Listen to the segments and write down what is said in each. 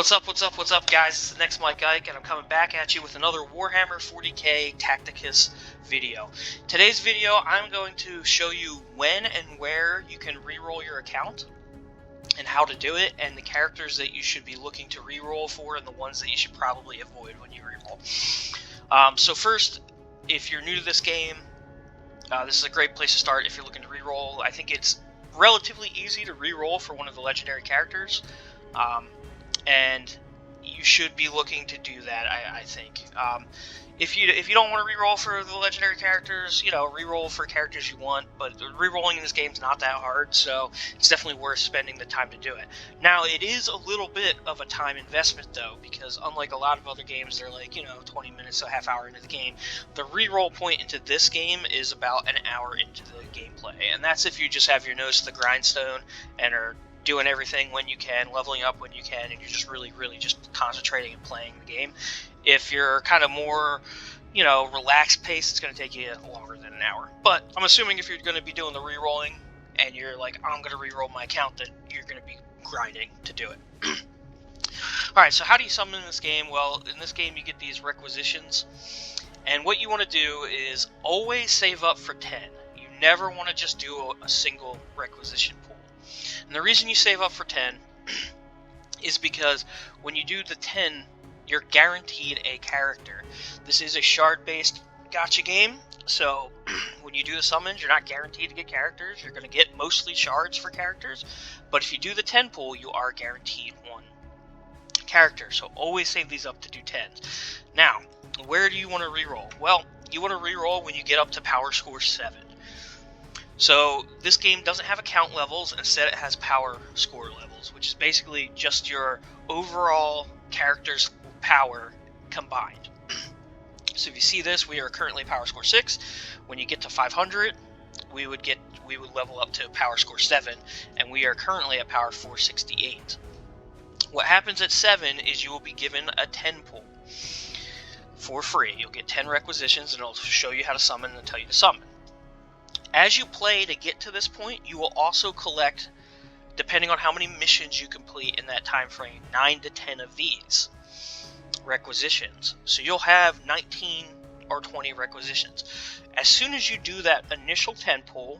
What's up, guys? It's the Next Mike Ike, and I'm coming back at you with another Warhammer 40k Tacticus video. Today's video, I'm going to show you when and where you can reroll your account, and how to do it, and the characters that you should be looking to reroll for, and the ones that you should probably avoid when you reroll. So first, if you're new to this game, this is a great place to start if you're looking to reroll. I think it's relatively easy to reroll for one of the legendary characters. And you should be looking to do that, I think. If you don't want to reroll for the legendary characters, reroll for characters you want, but rerolling in this game is not that hard, so it's definitely worth spending the time to do it. Now, it is a little bit of a time investment, though, because unlike a lot of other games, they're like, 20 minutes to a half hour into the game. The reroll point into this game is about an hour into the gameplay, and that's if you just have your nose to the grindstone and are doing everything when you can, leveling up when you can, and you're just really just concentrating and playing the game. If you're kind of more, relaxed pace, it's going to take you longer than an hour. But I'm assuming if you're going to be doing the re-rolling and you're like, I'm going to re-roll my account, that you're going to be grinding to do it. Alright, so how do you summon in this game? Well, in this game you get these requisitions, and what you want to do is always save up for 10. You never want to just do a single requisition pool. And the reason you save up for 10 is because when you do the 10, you're guaranteed a character. This is a shard-based gacha game, so when you do the summons, you're not guaranteed to get characters. You're going to get mostly shards for characters, but if you do the 10 pool, you are guaranteed one character. So always save these up to do 10s. Now, where do you want to reroll? Well, you want to reroll when you get up to power score 7. So this game doesn't have account levels, instead it has power score levels, which is basically just your overall character's power combined. So if you see this, we are currently power score 6. When you get to 500, we would level up to power score 7, and we are currently at power 468. What happens at 7 is you will be given a 10 pool for free. You'll get 10 requisitions, and it'll show you how to summon and tell you to summon. As you play to get to this point, you will also collect, depending on how many missions you complete in that time frame, 9 to 10 of these requisitions. So you'll have 19 or 20 requisitions. As soon as you do that initial 10 pool,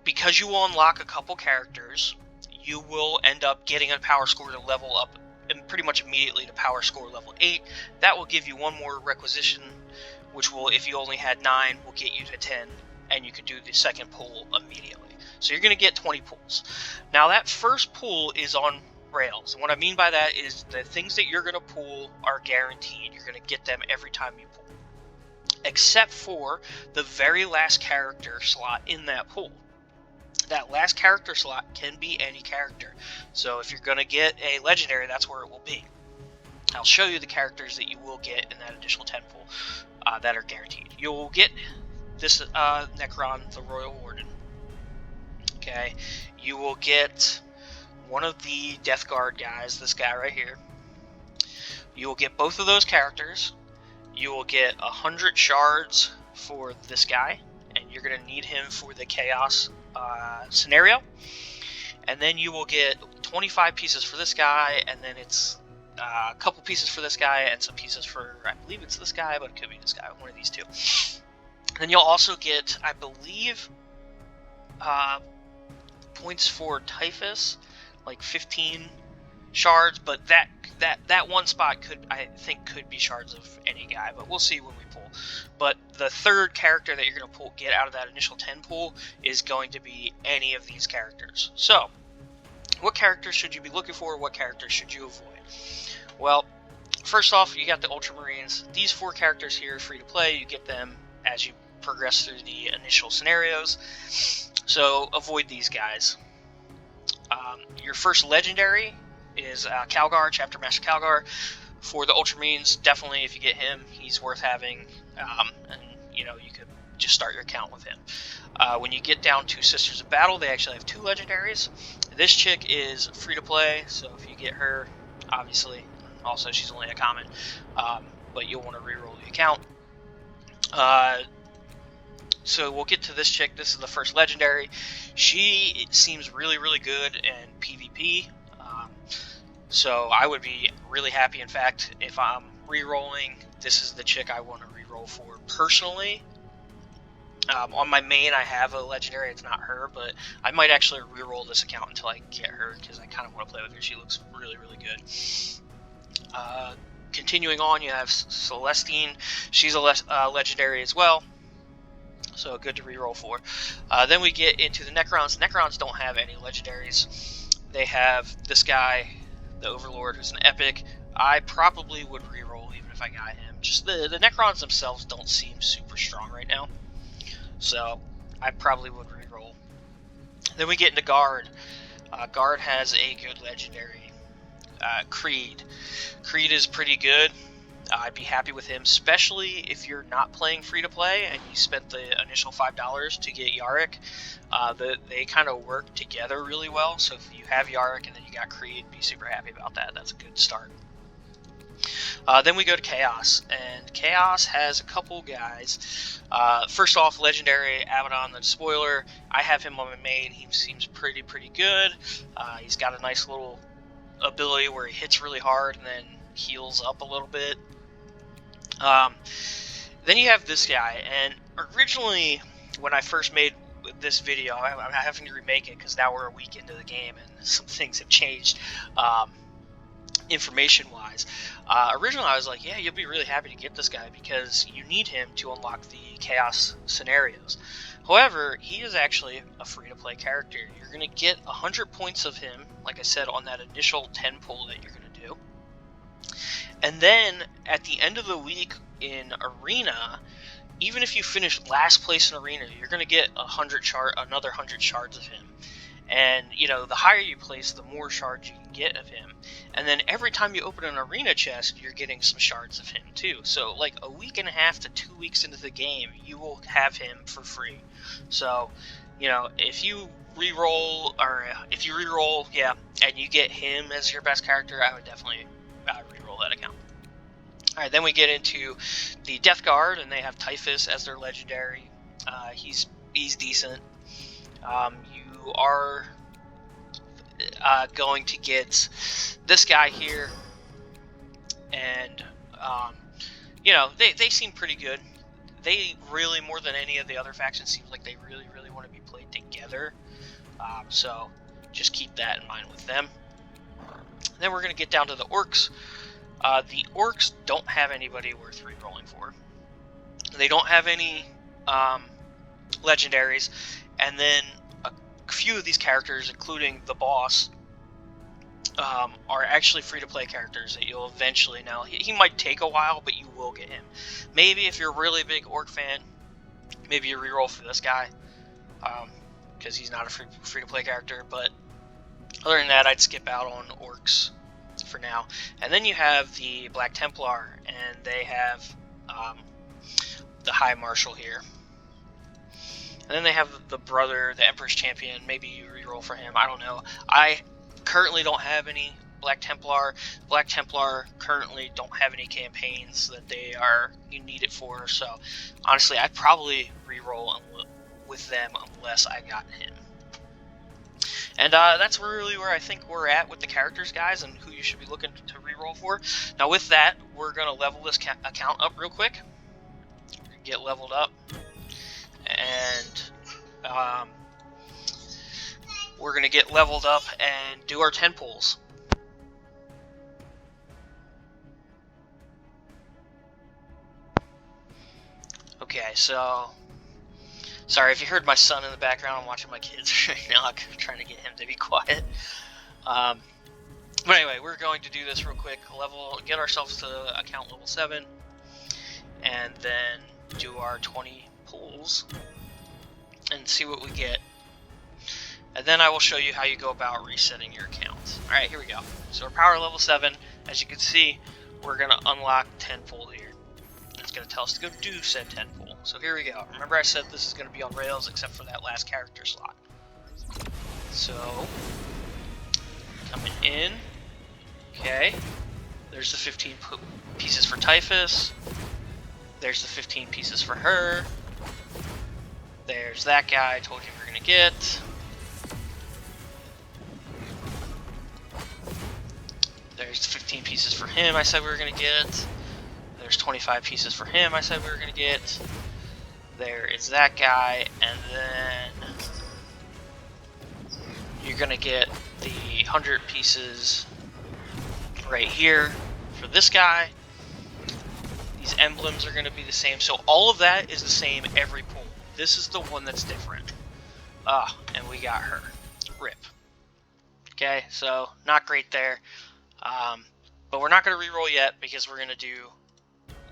because you will unlock a couple characters, you will end up getting a power score to level up and pretty much immediately to power score level 8. That will give you one more requisition, which will, if you only had 9, will get you to 10, and you can do the second pool immediately. So you're going to get 20 pools. Now that first pool is on rails, and what I mean by that is the things that you're going to pool are guaranteed. You're going to get them every time you pool, except for the very last character slot in that pool. That last character slot can be any character. So if you're going to get a legendary, that's where it will be. I'll show you the characters that you will get in that additional 10 pool that are guaranteed. You'll get this Necron, the Royal Warden. Okay, you will get one of the Death Guard guys, this guy right here. You will get both of those characters. You will get 100 shards for this guy, and you're going to need him for the Chaos scenario. And then you will get 25 pieces for this guy, and then it's a couple pieces for this guy, and some pieces for, I believe it's this guy, but it could be this guy, one of these two. And then you'll also get, I believe, points for Typhus, like 15 shards, but that one spot I think could be shards of any guy, but we'll see when we pull. But the third character that you're going to get out of that initial 10 pool is going to be any of these characters. So, what characters should you be looking for? What characters should you avoid? Well, first off, you got the Ultramarines. These 4 characters here are free to play. You get them as you progress through the initial scenarios. So avoid these guys. Your first legendary is Calgar, Chapter Master Calgar. For the Ultramarines, definitely if you get him, he's worth having. And you could just start your account with him. When you get down to Sisters of Battle, they actually have 2 legendaries. This chick is free to play, so if you get her, obviously, also she's only a common, but you'll want to reroll the account. So we'll get to this chick. This is the first legendary. She seems really good in PvP. So I would be really happy. In fact, if I'm re-rolling, this is the chick I want to re-roll for personally. On my main, I have a legendary. It's not her, but I might actually re-roll this account until I get her, because I kind of want to play with her. She looks really, really good. Continuing on, you have Celestine. She's a legendary as well, so good to re-roll for. Then we get into the Necrons. Necrons don't have any legendaries. They have this guy, the Overlord, who's an epic. I probably would re-roll even if I got him. Just the Necrons themselves don't seem super strong right now, so I probably would re-roll. Then we get into Guard. Guard has a good legendary. Creed. Creed is pretty good. I'd be happy with him, especially if you're not playing free-to-play and you spent the initial $5 to get Yarick. They kind of work together really well, so if you have Yarick and then you got Creed, be super happy about that. That's a good start. Then we go to Chaos, and Chaos has a couple guys. First off, legendary Abaddon the Spoiler. I have him on my main. He seems pretty good. He's got a nice little ability where he hits really hard and then heals up a little bit. Then you have this guy, and originally when I first made this video, I'm having to remake it because now we're a week into the game and some things have changed information wise. Originally I was like, yeah, you'll be really happy to get this guy because you need him to unlock the Chaos scenarios. However, he is actually a free-to-play character. You're going to get 100 points of him, like I said, on that initial 10 pull that you're going to do. And then, at the end of the week in Arena, even if you finish last place in Arena, you're going to get another 100 shards of him. And, you know, the higher you place, the more shards you can get of him. And then every time you open an Arena chest, you're getting some shards of him, too. So, like, a week and a half to 2 weeks into the game, you will have him for free. So, you know, if you re-roll, yeah, and you get him as your best character, I would definitely re-roll that account. Alright, then we get into the Death Guard, and they have Typhus as their legendary. He's decent. You are going to get this guy here, and you know, they seem pretty good. They really, more than any of the other factions, seems like they really want to be played together. So just keep that in mind with them. Then we're going to get down to the Orcs. The Orcs don't have anybody worth re-rolling for. They don't have any legendaries, and then a few of these characters, including the boss, are actually free-to-play characters that you'll eventually... Now, he might take a while, but you will get him. Maybe if you're a really big Orc fan, maybe you re-roll for this guy, because he's not a free-to-play character, but other than that, I'd skip out on Orcs for now. And then you have the Black Templar, and they have the High Marshal here. And then they have the brother, the Emperor's Champion. Maybe you reroll for him. I don't know. I currently don't have any Black Templar. Black Templar currently don't have any campaigns that you need it for. So honestly, I'd probably reroll with them unless I got him. And that's really where I think we're at with the characters, guys, and who you should be looking to reroll for. Now with that, we're going to level this account up real quick. Get leveled up. And we're going to get leveled up and do our 10 pulls. Okay, so... Sorry if you heard my son in the background. I'm watching my kids right now. I'm trying to get him to be quiet. But anyway, we're going to do this real quick. Get ourselves to account level 7. And then do our 20 pulls. And see what we get. And then I will show you how you go about resetting your account. Alright, here we go. So we're power level 7. As you can see, we're going to unlock 10 pull here. It's going to tell us to go do said 10 pull. So here we go. Remember I said this is going to be on rails except for that last character slot. So, coming in. Okay. There's the 15 pieces for Typhus. There's the 15 pieces for her. There's that guy I told you we were going to get. There's 15 pieces for him I said we were going to get. There's 25 pieces for him I said we were going to get. There is that guy, and then you're going to get the 100 pieces right here for this guy. These emblems are going to be the same, so all of that is the same every pool. This is the one that's different. And we got her. Rip. Okay, so not great there. But we're not going to reroll yet because we're going to do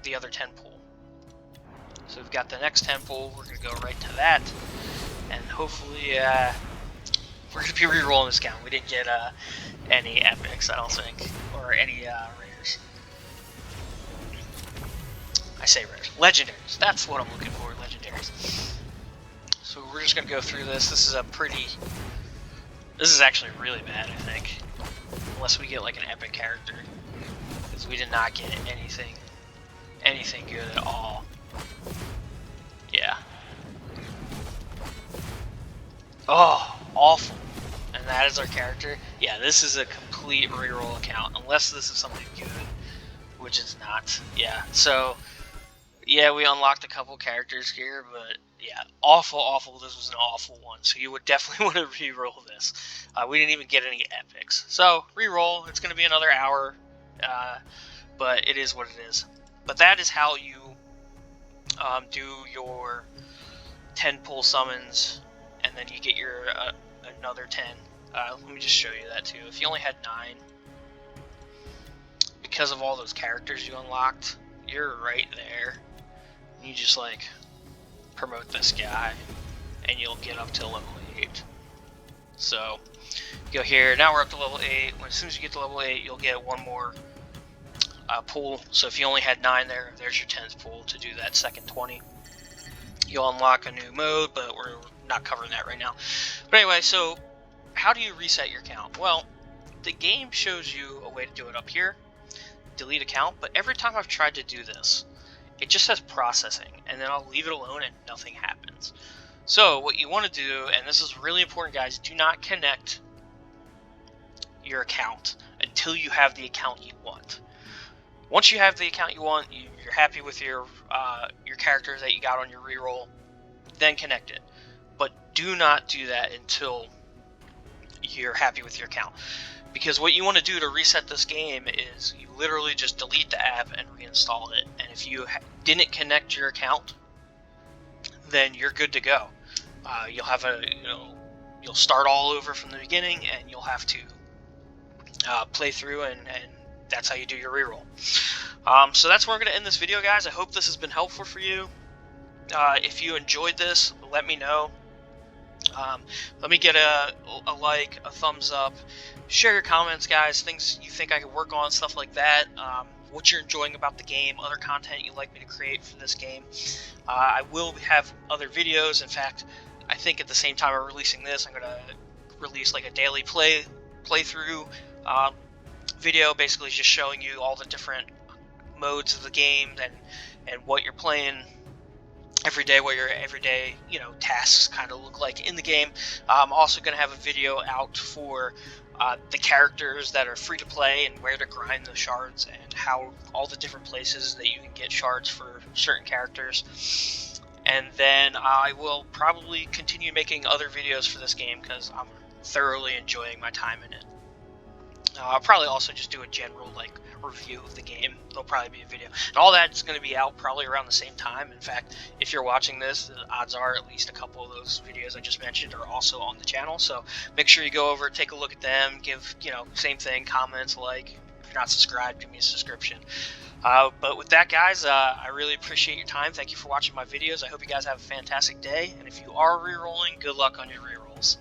the other 10 pool. So we've got the next 10 pool. We're going to go right to that. And hopefully, we're going to be rerolling this count. We didn't get any epics, I don't think. Or any rares. I say rares. Legendaries. That's what I'm looking for, legendaries. So we're just going to go through this. This is actually really bad, I think. Unless we get like an epic character. Because we did not get anything good at all. Yeah. Oh, awful. And that is our character. Yeah, this is a complete reroll account. Unless this is something good. Which is not. Yeah, so... yeah, we unlocked a couple characters here, but yeah, awful. This was an awful one, so you would definitely want to re-roll this. We didn't even get any epics. So, re-roll, it's going to be another hour, but it is what it is. But that is how you do your 10 pull summons, and then you get your another 10. Let me just show you that too. If you only had 9, because of all those characters you unlocked, you're right there. You just like promote this guy and you'll get up to level 8. So go here, now we're up to level 8. As soon as you get to level 8, you'll get one more pool. So if you only had 9 there, there's your 10th pool to do that second 20. You'll unlock a new mode, but we're not covering that right now. But anyway, so how do you reset your account? Well, the game shows you a way to do it up here, delete account, but every time I've tried to do this, it just says processing, and then I'll leave it alone and nothing happens. So what you want to do, and this is really important, guys, do not connect your account until you have the account you want. Once you have the account you want, you're happy with your characters that you got on your reroll, then connect it. But do not do that until you're happy with your account. Because what you want to do to reset this game is you literally just delete the app and reinstall it. And if you didn't connect your account, then you're good to go. You'll have you'll start all over from the beginning, and you'll have to play through, and that's how you do your reroll. So that's where I'm going to end this video, guys. I hope this has been helpful for you. If you enjoyed this, let me know. Let me get a like, a thumbs up. Share your comments, guys, things you think I could work on, stuff like that. What you're enjoying about the game, other content you'd like me to create for this game. I will have other videos. In fact, I think at the same time I'm releasing this, I'm going to release like a daily playthrough video, basically just showing you all the different modes of the game and what you're playing every day, what your everyday tasks kind of look like in the game. I'm also going to have a video out for the characters that are free to play and where to grind the shards and how all the different places that you can get shards for certain characters. And then I will probably continue making other videos for this game because I'm thoroughly enjoying my time in it. I'll probably also just do a general review of the game. There'll probably be a video, and all that's going to be out probably around the same time. In fact, if you're watching this, the odds are at least a couple of those videos I just mentioned are also on the channel. So make sure you go over, take a look at them, give same thing, comments, like. If you're not subscribed, give me a subscription. But with that, guys, I really appreciate your time. Thank you for watching my videos. I hope you guys have a fantastic day, and if you are rerolling, good luck on your rerolls.